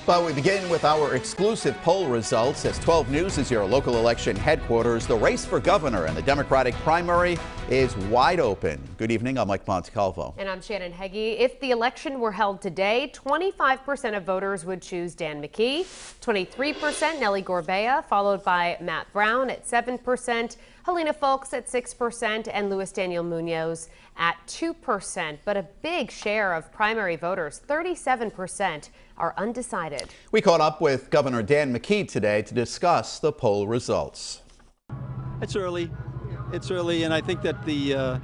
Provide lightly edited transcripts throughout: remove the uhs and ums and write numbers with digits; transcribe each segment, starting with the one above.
But we begin with our exclusive poll results. As 12 News is your local election headquarters, the race for governor and the Democratic primary is wide open. Good evening, I'm Mike Montecalvo. And I'm Shannon Heggie. If the election were held today, 25% of voters would choose Dan McKee, 23% Nellie Gorbea, followed by Matt Brown at 7%, Helena Folks at 6%, and Luis Daniel Munoz at 2%. But a big share of primary voters, 37%, are undecided. We caught up with Governor Dan McKee today to discuss the poll results. It's early, and I think that the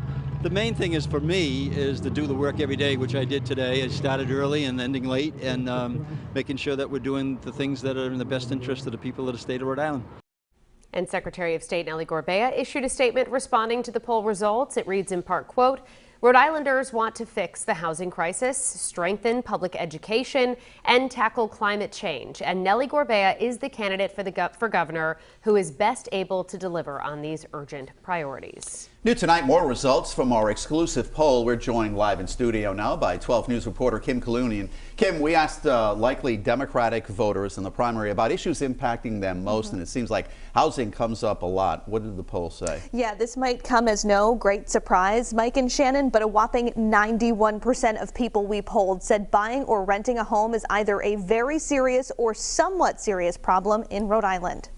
main thing is for me is to do the work every day, which I did today. I started early and ending late, and making sure that we're doing the things that are in the best interest of the people of the state of Rhode Island. And Secretary of State Nellie Gorbea issued a statement responding to the poll results. It reads in part, quote, Rhode Islanders want to fix the housing crisis, strengthen public education, and tackle climate change. And Nellie Gorbea is the candidate for governor who is best able to deliver on these urgent priorities. New tonight, more results from our exclusive poll. We're joined live in studio now by 12 News reporter Kim Kalunian. Kim, we asked likely Democratic voters in the primary about issues impacting them most, and it seems like housing comes up a lot. What did the poll say? Yeah, this might come as no great surprise, Mike and Shannon, but a whopping 91% of people we polled said buying or renting a home is either a very serious or somewhat serious problem in Rhode Island.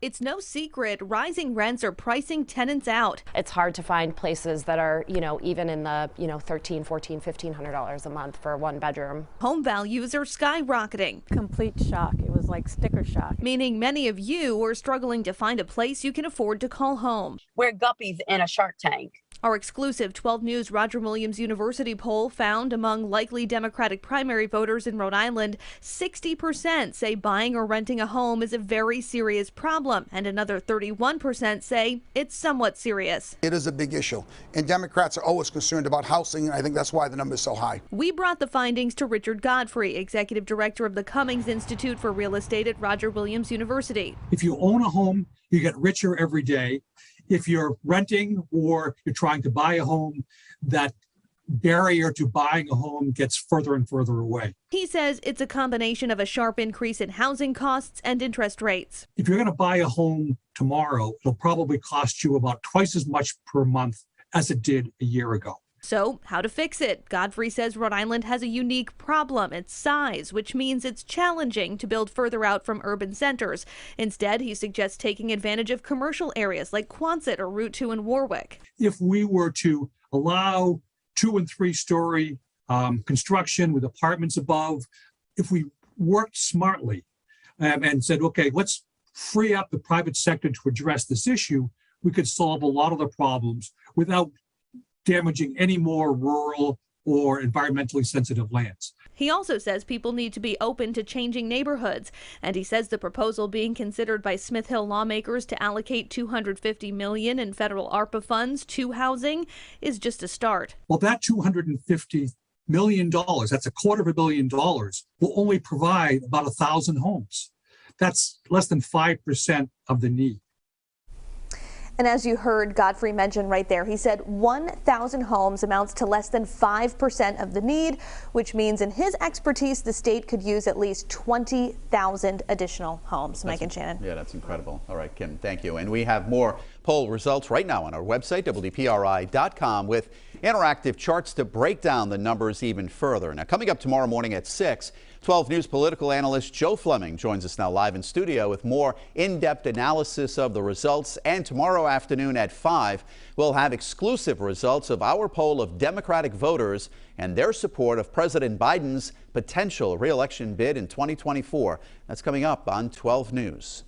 It's no secret rising rents are pricing tenants out. It's hard to find places that are, even in the, $1,300, $1,400, $1,500 a month for one bedroom. Home values are skyrocketing. Complete shock. It was like sticker shock. Meaning many of you are struggling to find a place you can afford to call home. We're guppies in a Shark Tank. Our exclusive 12 News Roger Williams University poll found among likely Democratic primary voters in Rhode Island, 60% say buying or renting a home is a very serious problem, and another 31% say it's somewhat serious. It is a big issue, and Democrats are always concerned about housing, and I think that's why the number is so high. We brought the findings to Richard Godfrey, executive director of the Cummings Institute for Real Estate at Roger Williams University. If you own a home, you get richer every day. If you're renting or you're trying to buy a home, that barrier to buying a home gets further and further away. He says it's a combination of a sharp increase in housing costs and interest rates. If you're going to buy a home tomorrow, it'll probably cost you about twice as much per month as it did a year ago. So how to fix it? Godfrey says Rhode Island has a unique problem, its size, which means it's challenging to build further out from urban centers. Instead, he suggests taking advantage of commercial areas like Quonset or Route 2 in Warwick. If we were to allow 2- and 3-story construction with apartments above, if we worked smartly and said, okay, let's free up the private sector to address this issue, we could solve a lot of the problems without damaging any more rural or environmentally sensitive lands. He also says people need to be open to changing neighborhoods, and he says the proposal being considered by Smith Hill lawmakers to allocate $250 million in federal ARPA funds to housing is just a start. Well, that $250 million, that's $250 million, will only provide about 1,000 homes. That's less than 5% of the need. And as you heard Godfrey mention right there, he said 1,000 homes amounts to less than 5% of the need, which means in his expertise, the state could use at least 20,000 additional homes. Mike and Shannon. Yeah, that's incredible. All right, Kim, thank you. And we have more poll results right now on our website, WPRI.com, with interactive charts to break down the numbers even further. Now, coming up tomorrow morning at 6, 12 News political analyst Joe Fleming joins us now live in studio with more in-depth analysis of the results. And tomorrow afternoon at 5, we'll have exclusive results of our poll of Democratic voters and their support of President Biden's potential re-election bid in 2024. That's coming up on 12 News.